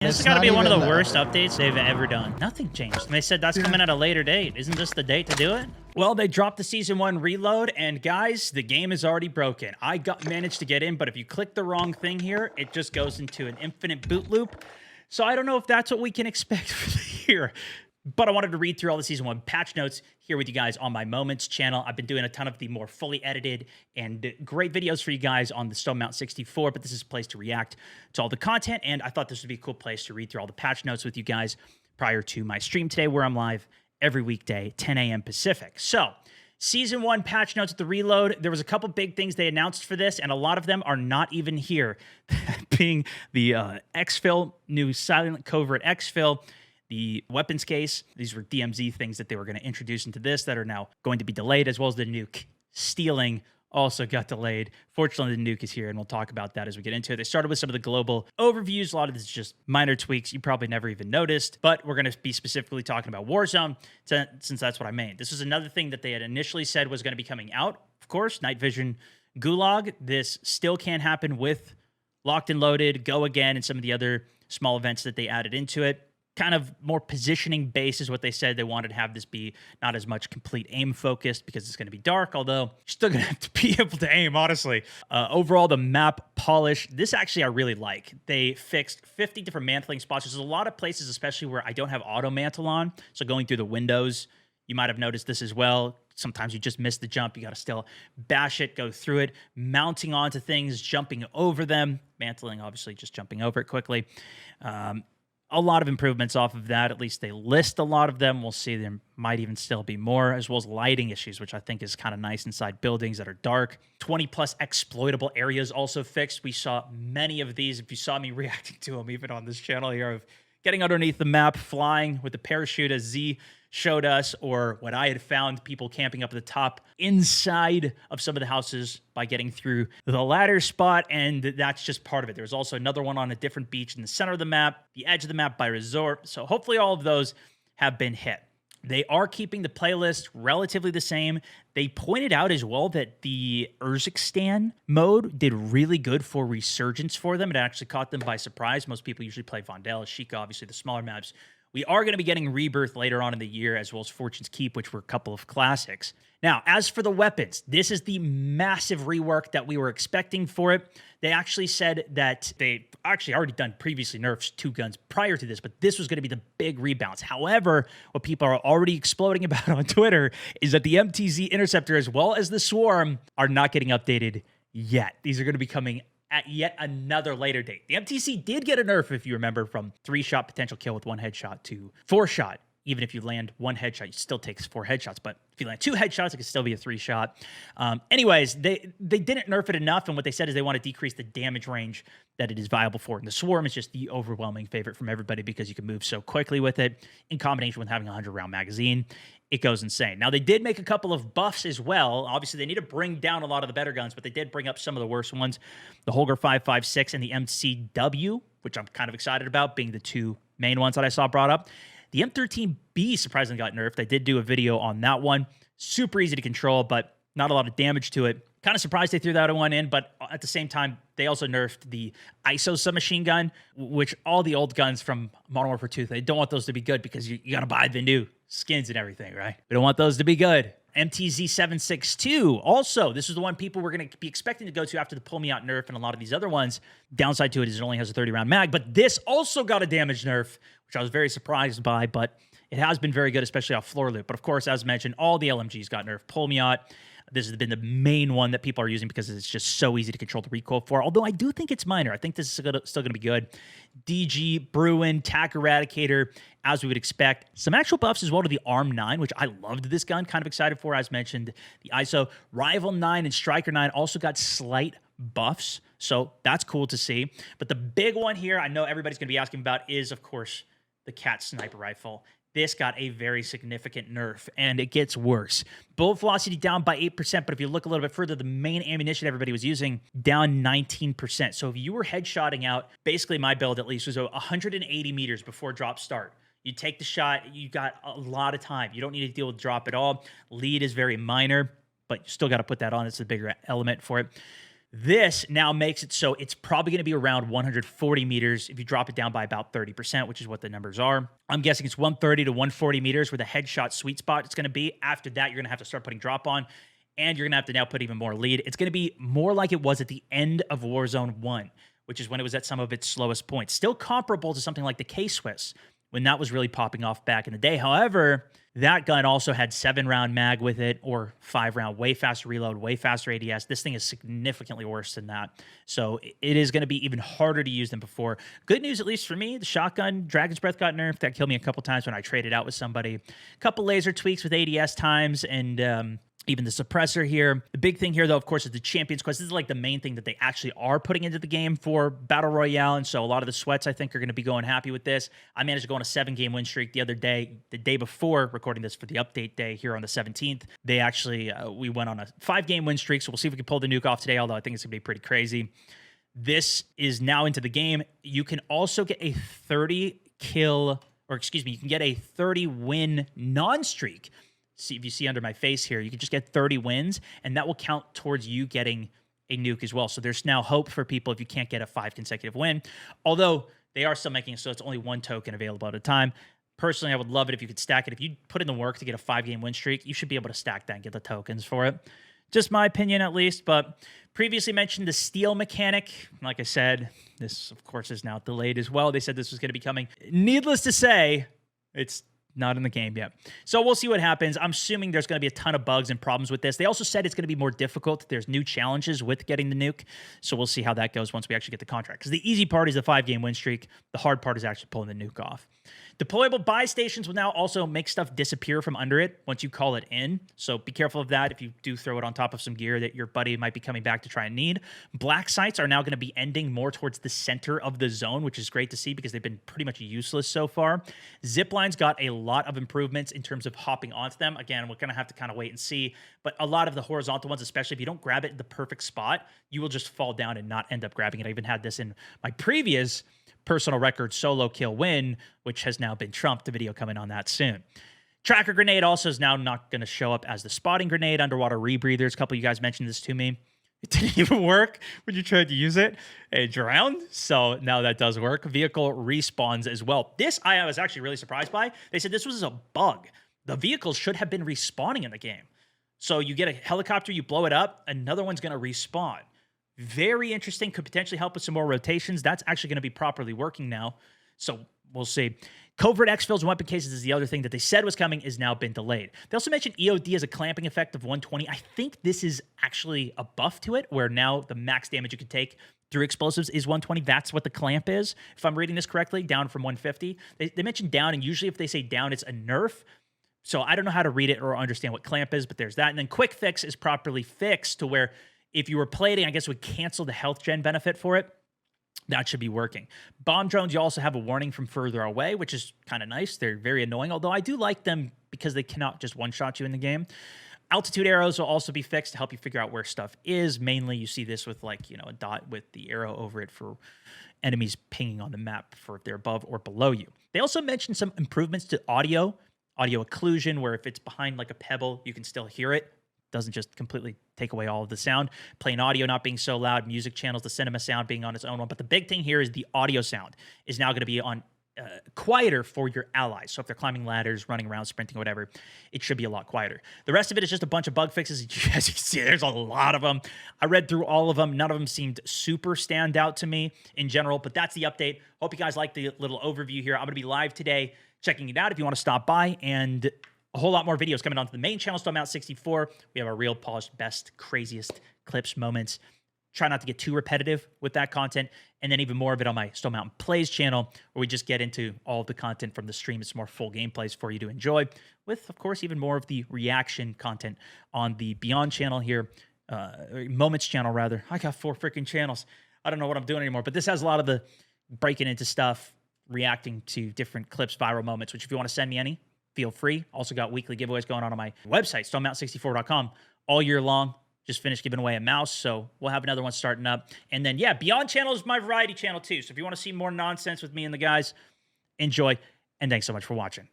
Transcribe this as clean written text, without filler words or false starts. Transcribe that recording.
This has got to be one of the worst updates they've ever done. Nothing changed. And they said that's coming at a later date. Isn't this the date to do it? Well, they dropped the Season 1 reload, and guys, the game is already broken. I managed to get in, but if you click the wrong thing here, it just goes into an infinite boot loop. So I don't know if that's what we can expect for the year. But I wanted to read through all the Season 1 patch notes here with you guys on my Moments channel. I've been doing a ton of the more fully edited and great videos for you guys on the Stone Mount 64, but this is a place to react to all the content, and I thought this would be a cool place to read through all the patch notes with you guys prior to my stream today, where I'm live every weekday, 10 a.m. Pacific. So, Season 1 patch notes at the reload. There was a couple big things they announced for this, and a lot of them are not even here, being the exfil, new Silent Covert exfil, the weapons case. These were DMZ things that they were going to introduce into this that are now going to be delayed, as well as the nuke stealing also got delayed. Fortunately, the nuke is here, and we'll talk about that as we get into it. They started with some of the global overviews. A lot of this is just minor tweaks you probably never even noticed, but we're going to be specifically talking about Warzone since that's what I made. This was another thing that they had initially said was going to be coming out. Of course, Night Vision Gulag. This still can't happen with Locked and Loaded, Go Again, and some of the other small events that they added into it. Kind of more positioning based is what they said. They wanted to have this be not as much complete aim focused because it's going to be dark, although you're still going to have to be able to aim, honestly. Overall, the map polish, this actually I really like. They fixed 50 different mantling spots. There's a lot of places, especially where I don't have auto mantle on, so going through the windows, you might have noticed this as well. Sometimes you just miss the jump. You got to still bash it, go through it, mounting onto things, jumping over them, mantling, obviously just jumping over it quickly. A lot of improvements off of that. At least they list a lot of them. We'll see. There might even still be more, as well as lighting issues, which I think is kind of nice inside buildings that are dark. 20 plus exploitable areas also fixed. We saw many of these. If you saw me reacting to them, even on this channel here, of getting underneath the map, flying with the parachute as Z showed us, or what I had found, people camping up at the top inside of some of the houses by getting through the ladder spot, and that's just part of it. There's also another one on a different beach in the center of the map, the edge of the map by resort, so hopefully all of those have been hit. They are keeping the playlist relatively the same. They pointed out as well that the Urzikstan mode did really good for resurgence for them. It actually caught them by surprise. Most people usually play Vondel, Sheikah, obviously the smaller maps. We are going to be getting Rebirth later on in the year, as well as Fortune's Keep, which were a couple of classics. Now, as for the weapons, this is the massive rework that we were expecting for it. They actually said that they actually already done previously nerfs 2 guns prior to this, but this was going to be the big rebounds. However, what people are already exploding about on Twitter is that the MTZ Interceptor, as well as the Swarm, are not getting updated yet. These are going to be coming at yet another later date. The MTC did get a nerf, if you remember, from 3-shot potential kill with 1 headshot to 4-shot. Even if you land 1 headshot, it still takes 4 headshots. But if you land 2 headshots, it could still be a 3-shot. Anyways, they didn't nerf it enough, and what they said is they want to decrease the damage range that it is viable for. And the Swarm is just the overwhelming favorite from everybody because you can move so quickly with it, in combination with having a 100-round magazine. It goes insane. Now, they did make a couple of buffs as well. Obviously, they need to bring down a lot of the better guns, but they did bring up some of the worst ones. The Holger 556 and the MCW, which I'm kind of excited about, being the 2 main ones that I saw brought up. The M13B surprisingly got nerfed. I did do a video on that one. Super easy to control, but not a lot of damage to it. Kind of surprised they threw that one in, but at the same time, they also nerfed the ISO submachine gun, which all the old guns from Modern Warfare 2, they don't want those to be good because you got to buy the new skins and everything, right? We don't want those to be good. MTZ762, also, this is the one people were going to be expecting to go to after the Pull Me Out nerf and a lot of these other ones. Downside to it is it only has a 30-round mag, but this also got a damage nerf, which I was very surprised by, but it has been very good, especially off floor loop. But of course, as mentioned, all the LMGs got nerfed. Pull Me Out, this has been the main one that people are using because it's just so easy to control the recoil for, although I do think it's minor. I think this is still going to be good. DG, Bruin, TAC Eradicator, as we would expect. Some actual buffs as well to the Arm 9, which I loved this gun. Kind of excited for, as mentioned. The ISO, Rival 9, and Striker 9 also got slight buffs, so that's cool to see. But the big one here I know everybody's going to be asking about is, of course, the Cat Sniper Rifle. This got a very significant nerf, and it gets worse. Bullet velocity down by 8%, but if you look a little bit further, the main ammunition everybody was using down 19%. So if you were headshotting out, basically my build at least was 180 meters before drop start. You take the shot, you got a lot of time. You don't need to deal with drop at all. Lead is very minor, but you still got to put that on. It's a bigger element for it. This now makes it so it's probably going to be around 140 meters if you drop it down by about 30%, which is what the numbers are. I'm guessing it's 130 to 140 meters where the headshot sweet spot is going to be. After that, you're going to have to start putting drop on, and you're going to have to now put even more lead. It's going to be more like it was at the end of Warzone 1, which is when it was at some of its slowest points. Still comparable to something like the K-Swiss when that was really popping off back in the day. However, that gun also had 7-round mag with it, or 5-round, way faster reload, way faster ADS. This thing is significantly worse than that. So it is going to be even harder to use than before. Good news, at least for me, the shotgun, Dragon's Breath got nerfed. That killed me a couple times when I traded out with somebody. A couple laser tweaks with ADS times, and even the suppressor here. The big thing here, though, of course, is the Champions Quest. This is like the main thing that they actually are putting into the game for Battle Royale, and so a lot of the sweats, I think, are going to be going happy with this. I managed to go on a 7-game win streak the other day, the day before recording this for the update day here on the 17th. They actually, we went on a 5-game win streak, so we'll see if we can pull the nuke off today, although I think it's going to be pretty crazy. This is now into the game. You can also get a 30-kill, or excuse me, you can get a 30-win non-streak. See, if you see under my face here, you can just get 30 wins, and that will count towards you getting a nuke as well. So there's now hope for people if you can't get a 5 consecutive win, although they are still making it so it's only 1 token available at a time. Personally, I would love it if you could stack it. If you put in the work to get a 5-game win streak, you should be able to stack that and get the tokens for it. Just my opinion, at least. But previously mentioned the steal mechanic. Like I said, this, of course, is now delayed as well. They said this was going to be coming. Needless to say, it's not in the game yet. So we'll see what happens. I'm assuming there's going to be a ton of bugs and problems with this. They also said it's going to be more difficult. There's new challenges with getting the nuke. So we'll see how that goes once we actually get the contract. Because the easy part is the 5-game win streak. The hard part is actually pulling the nuke off. Deployable buy stations will now also make stuff disappear from under it once you call it in. So be careful of that if you do throw it on top of some gear that your buddy might be coming back to try and need. Black sites are now going to be ending more towards the center of the zone, which is great to see because they've been pretty much useless so far. Zip lines got a lot of improvements in terms of hopping onto them. Again, we're going to have to kind of wait and see. But a lot of the horizontal ones, especially if you don't grab it in the perfect spot, you will just fall down and not end up grabbing it. I even had this in my previous personal record solo kill win, which has now been trumped. The video coming on that soon. Tracker grenade also is now not going to show up as the spotting grenade. Underwater rebreathers. A couple of you guys mentioned this to me. It didn't even work when you tried to use it. It drowned. So now that does work. Vehicle respawns as well. This I was actually really surprised by. They said this was a bug. The vehicles should have been respawning in the game. So you get a helicopter, you blow it up, another one's going to respawn. Very interesting. Could potentially help with some more rotations. That's actually going to be properly working now. So we'll see. Covert exfils and weapon cases is the other thing that they said was coming, is now been delayed. They also mentioned EOD as a clamping effect of 120. I think this is actually a buff to it, where now the max damage you can take through explosives is 120. That's what the clamp is, if I'm reading this correctly, down from 150. They mentioned down, and usually if they say down, it's a nerf. So I don't know how to read it or understand what clamp is, but there's that. And then quick fix is properly fixed to where if you were plating, I guess it would cancel the health gen benefit for it. That should be working. Bomb drones, you also have a warning from further away, which is kind of nice. They're very annoying, although I do like them because they cannot just one-shot you in the game. Altitude arrows will also be fixed to help you figure out where stuff is. Mainly, you see this with, like, you know, a dot with the arrow over it for enemies pinging on the map for if they're above or below you. They also mentioned some improvements to audio occlusion, where if it's behind like a pebble, you can still hear it. Doesn't just completely take away all of the sound. Plain audio not being so loud, music channels, the cinema sound being on its own one. But the big thing here is the audio sound is now going to be on quieter for your allies. So if they're climbing ladders, running around, sprinting, whatever, it should be a lot quieter. The rest of it is just a bunch of bug fixes. As you can see, there's a lot of them. I read through all of them. None of them seemed super stand out to me in general, but that's the update. Hope you guys like the little overview here. I'm going to be live today checking it out if you want to stop by, and a whole lot more videos coming onto the main channel, Stormout64. We have our real polished, best, craziest clips, moments. Try not to get too repetitive with that content. And then even more of it on my Stone Mountain Plays channel, where we just get into all of the content from the stream. It's more full gameplays for you to enjoy, with, of course, even more of the reaction content on the Beyond channel here. Moments channel, rather. I got 4 freaking channels. I don't know what I'm doing anymore. But this has a lot of the breaking into stuff, reacting to different clips, viral moments, which if you want to send me any, feel free. Also got weekly giveaways going on my website, StoneMount64.com, all year long. Just finished giving away a mouse, so we'll have another one starting up. And then, yeah, Beyond channel is my variety channel too. So if you want to see more nonsense with me and the guys, enjoy. And thanks so much for watching.